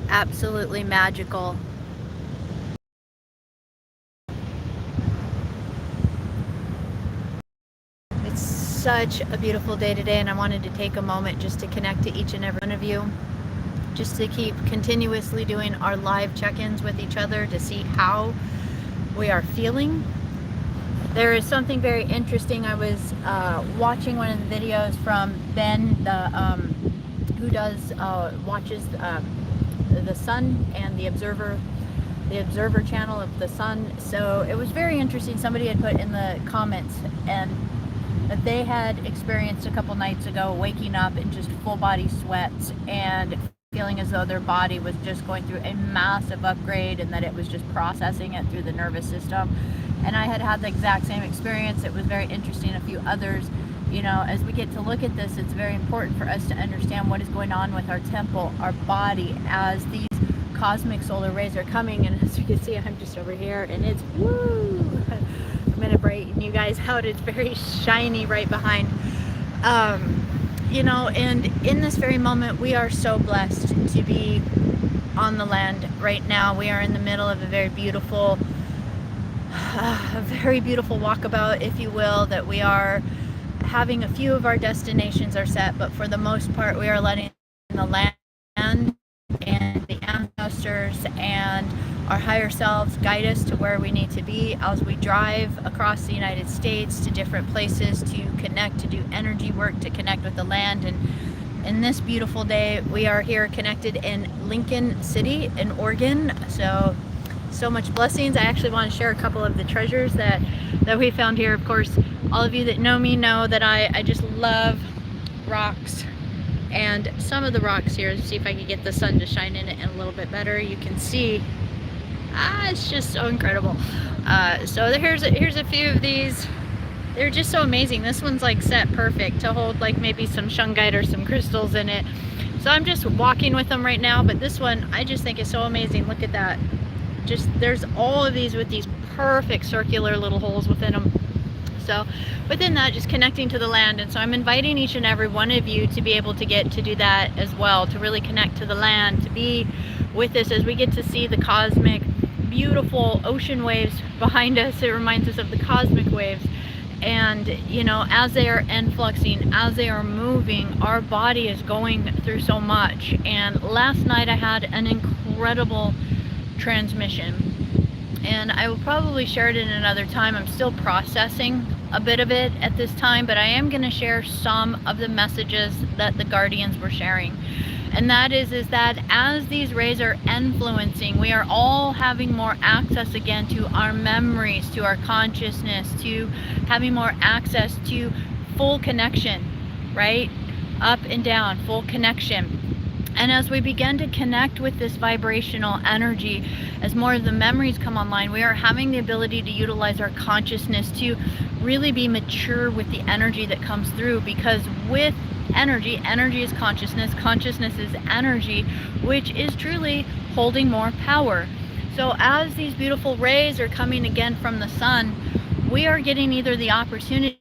absolutely magical. It's such a beautiful day today, and I wanted to take a moment just to connect to each and every one of you, just to keep continuously doing our live check-ins with each other to see how we are feeling. There is something very interesting. I was watching one of the videos from Ben, who does watches the sun and the observer channel of the sun. So it was very interesting. Somebody had put in the comments and that they had experienced a couple nights ago waking up in just full body sweats and feeling as though their body was just going through a massive upgrade, and that it was just processing it through the nervous system. And I had the exact same experience. It was very interesting. A few others, you know, as we get to look at this, it's very important for us to understand what is going on with our temple, our body, as these cosmic solar rays are coming. And as you can see, I'm just over here, and it's woo. I'm gonna brighten you guys out. It's very shiny right behind. You know, and in this very moment, we are so blessed to be on the land right now. We are in the middle of a very beautiful walkabout, if you will, that we are having. A few of our destinations are set, but for the most part, we are letting the land and the ancestors and our higher selves guide us to where we need to be as we drive across the United States to different places to connect, to do energy work, to connect with the land. And in this beautiful day, we are here connected in Lincoln City in Oregon. So much blessings. I actually want to share a couple of the treasures that we found here. Of course, all of you that know me know that I just love rocks. And some of the rocks here, let's see if I can get the sun to shine in it a little bit better. You can see, it's just so incredible. So here's a few of these. They're just so amazing. This one's like set perfect to hold like maybe some shungite or some crystals in it. So I'm just walking with them right now, but this one I just think is so amazing. Look at that. Just, there's all of these with these perfect circular little holes within them. So within that, just connecting to the land. And so I'm inviting each and every one of you to be able to get to do that as well, to really connect to the land, to be with us as we get to see the cosmic, beautiful ocean waves behind us. It reminds us of the cosmic waves. And, you know, as they are influxing, as they are moving, our body is going through so much. And last night I had an incredible transmission, and I will probably share it in another time. I'm still processing a bit of it at this time, but I am going to share some of the messages that the guardians were sharing. And that is that as these rays are influencing, we are all having more access again to our memories, to our consciousness, to having more access to full connection, right? Up and down, full connection. And as we begin to connect with this vibrational energy, as more of the memories come online, we are having the ability to utilize our consciousness to really be mature with the energy that comes through. Because with energy is consciousness, consciousness is energy, which is truly holding more power. So as these beautiful rays are coming again from the sun, we are getting either the opportunity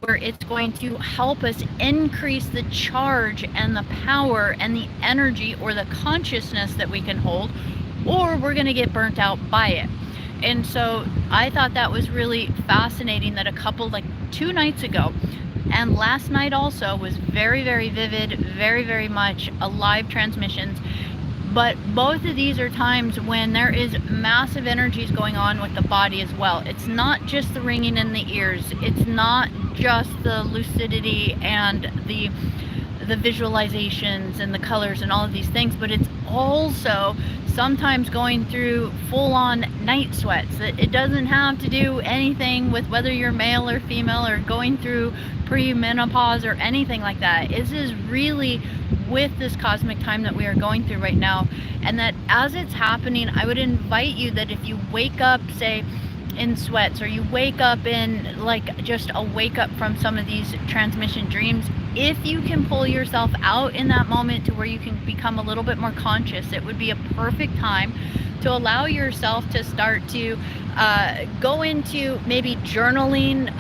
where it's going to help us increase the charge and the power and the energy or the consciousness that we can hold, or we're going to get burnt out by it. And so I thought that was really fascinating that a couple, like 2 nights ago and last night also, was very, very vivid, very, very much alive transmissions. But both of these are times when there is massive energies going on with the body as well. It's not just the ringing in the ears. It's not just the lucidity and the visualizations and the colors and all of these things, but it's also sometimes going through full-on night sweats. It doesn't have to do anything with whether you're male or female or going through pre-menopause or anything like that. This is really with this cosmic time that we are going through right now. And that as it's happening, I would invite you that if you wake up, say, in sweats, or you wake up in like just a wake up from some of these transmission dreams, if you can pull yourself out in that moment to where you can become a little bit more conscious, it would be a perfect time to allow yourself to start to go into maybe journaling,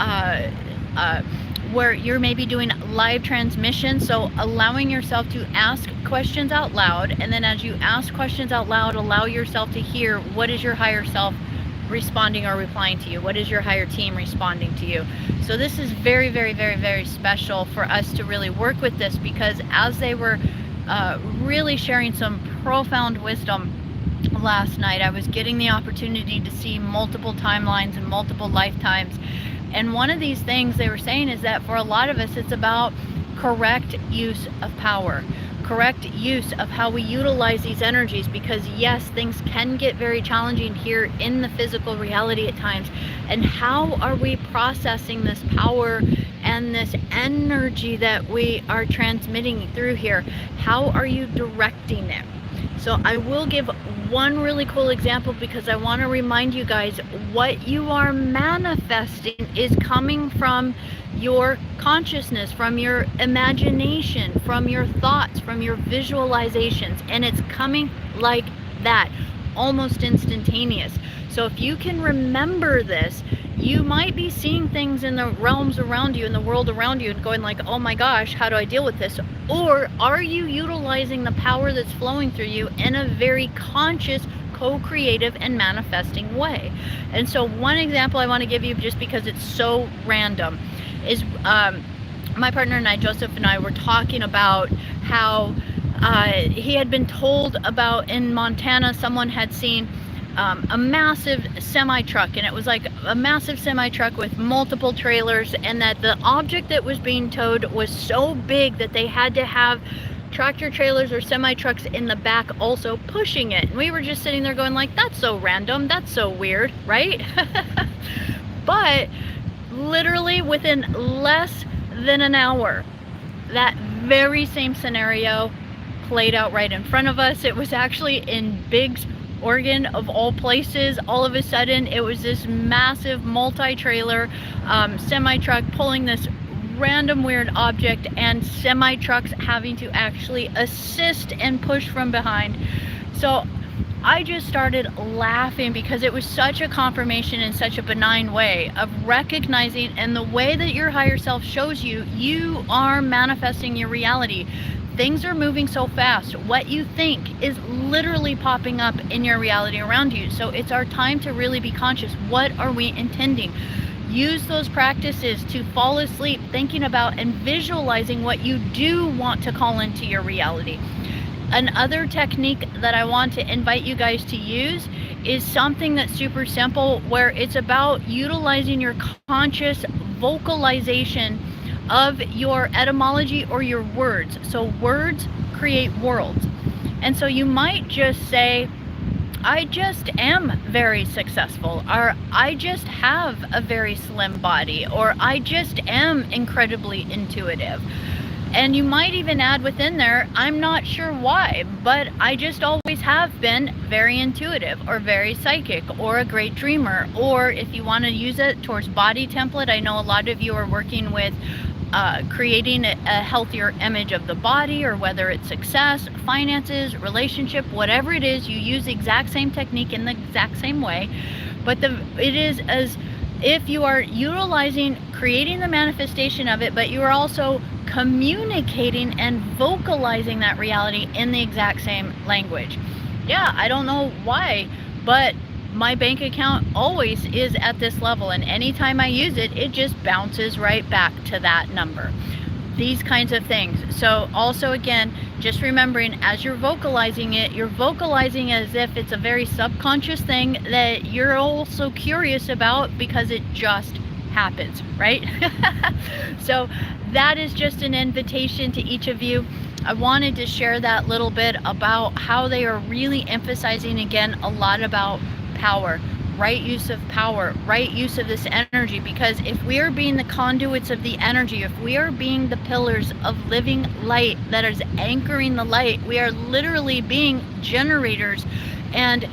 where you're maybe doing live transmission. So allowing yourself to ask questions out loud, and then as you ask questions out loud, allow yourself to hear what is your higher self responding or replying to you, what is your higher team responding to you. So this is very, very, very, very special for us to really work with this, because as they were really sharing some profound wisdom last night, I was getting the opportunity to see multiple timelines and multiple lifetimes. And one of these things they were saying is that for a lot of us, it's about correct use of power, correct use of how we utilize these energies, because yes, things can get very challenging here in the physical reality at times. And how are we processing this power and this energy that we are transmitting through here? How are you directing it? So I will give one really cool example, because I want to remind you guys, what you are manifesting is coming from your consciousness, from your imagination, from your thoughts, from your visualizations, and it's coming like that, almost instantaneous. So if you can remember this, you might be seeing things in the realms around you, in the world around you, and going like, oh my gosh, how do I deal with this? Or are you utilizing the power that's flowing through you in a very conscious, co-creative and manifesting way? And so one example I want to give you, just because it's so random, is my partner and I, Joseph and I, were talking about how he had been told about in Montana, someone had seen a massive semi-truck, and it was like a massive semi-truck with multiple trailers, and that the object that was being towed was so big that they had to have tractor trailers or semi-trucks in the back also pushing it. And we were just sitting there going like, that's so random, that's so weird, right? But literally within less than an hour, that very same scenario played out right in front of us. It was actually in Biggs, Oregon, of all places. All of a sudden it was this massive multi-trailer semi-truck pulling this random weird object, and semi-trucks having to actually assist and push from behind. So I just started laughing, because it was such a confirmation in such a benign way of recognizing, and the way that your higher self shows you, you are manifesting your reality. Things are moving so fast. What you think is literally popping up in your reality around you. So it's our time to really be conscious. What are we intending? Use those practices to fall asleep thinking about and visualizing what you do want to call into your reality. Another technique that I want to invite you guys to use is something that's super simple, where it's about utilizing your conscious vocalization of your etymology or your words. So words create worlds. And so you might just say, I just am very successful, or I just have a very slim body, or I just am incredibly intuitive. And you might even add within there, I'm not sure why, but I just always have been very intuitive, or very psychic, or a great dreamer. Or if you want to use it towards body template, I know a lot of you are working with creating a healthier image of the body, or whether it's success, finances, relationship, whatever it is, you use the exact same technique in the exact same way. But it is as if you are utilizing, creating the manifestation of it, but you are also communicating and vocalizing that reality in the exact same language. Yeah, I don't know why, but my bank account always is at this level, and anytime I use it, it just bounces right back to that number. These kinds of things. So also, again, just remembering, as you're vocalizing it, you're vocalizing as if it's a very subconscious thing that you're also curious about, because it just happens, right? So that is just an invitation to each of you. I wanted to share that little bit about how they are really emphasizing, again, a lot about power, right use of power, right use of this energy. Because if we are being the conduits of the energy, if we are being the pillars of living light that is anchoring the light, we are literally being generators and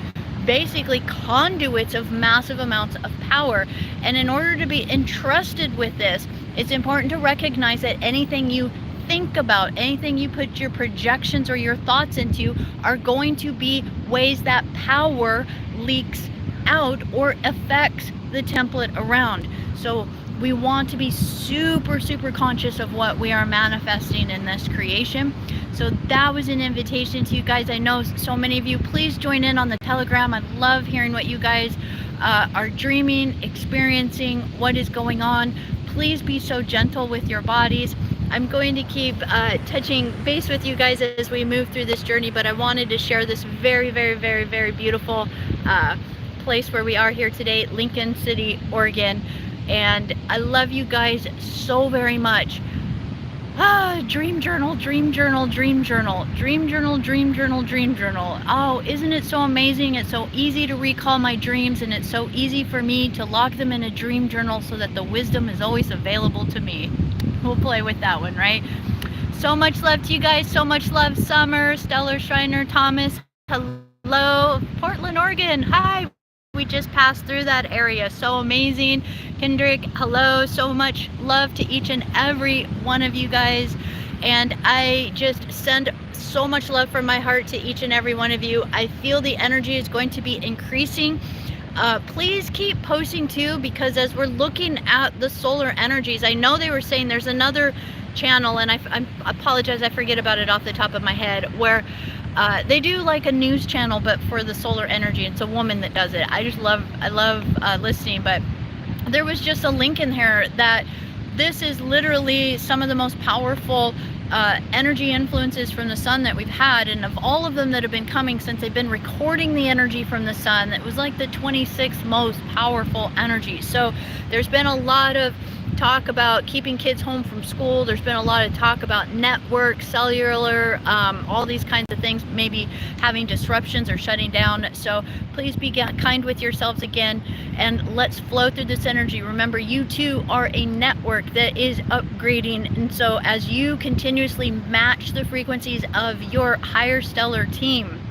basically conduits of massive amounts of power. And in order to be entrusted with this, it's important to recognize that anything you think about, anything you put your projections or your thoughts into, are going to be ways that power leaks out or affects the template around. So we want to be super, super conscious of what we are manifesting in this creation. So that was an invitation to you guys. I know so many of you, please join in on the Telegram. I love hearing what you guys are dreaming, experiencing, what is going on. Please be so gentle with your bodies. I'm going to keep touching base with you guys as we move through this journey, but I wanted to share this very, very, very, very beautiful place where we are here today, Lincoln City, Oregon. And I love you guys so very much. Dream journal, dream journal, dream journal, dream journal, dream journal, dream journal. Oh, isn't it so amazing? It's so easy to recall my dreams, and it's so easy for me to lock them in a dream journal so that the wisdom is always available to me. We'll play with that one, right? So much love to you guys. So much love, Summer, Stellar, Shriner, Thomas. Hello, Portland, Oregon. Hi. We just passed through that area. So amazing. Kendrick, hello. So much love to each and every one of you guys. And I just send so much love from my heart to each and every one of you. I feel the energy is going to be increasing. Please keep posting too, because as we're looking at the solar energies, I know they were saying there's another channel, and I apologize, I forget about it off the top of my head, where they do like a news channel, but for the solar energy. It's a woman that does it. I love listening, but there was just a link in here that this is literally some of the most powerful energy influences from the sun that we've had, and of all of them that have been coming since they've been recording the energy from the sun, that was like the 26th most powerful energy. So there's been a lot of talk about keeping kids home from school. There's been a lot of talk about network, cellular, all these kinds of things, maybe having disruptions or shutting down. So please be kind with yourselves again, and let's flow through this energy. Remember, you too are a network that is upgrading, and so as you continuously match the frequencies of your higher stellar team,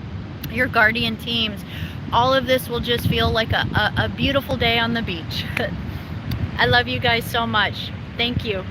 your guardian teams, all of this will just feel like a beautiful day on the beach. I love you guys so much. Thank you.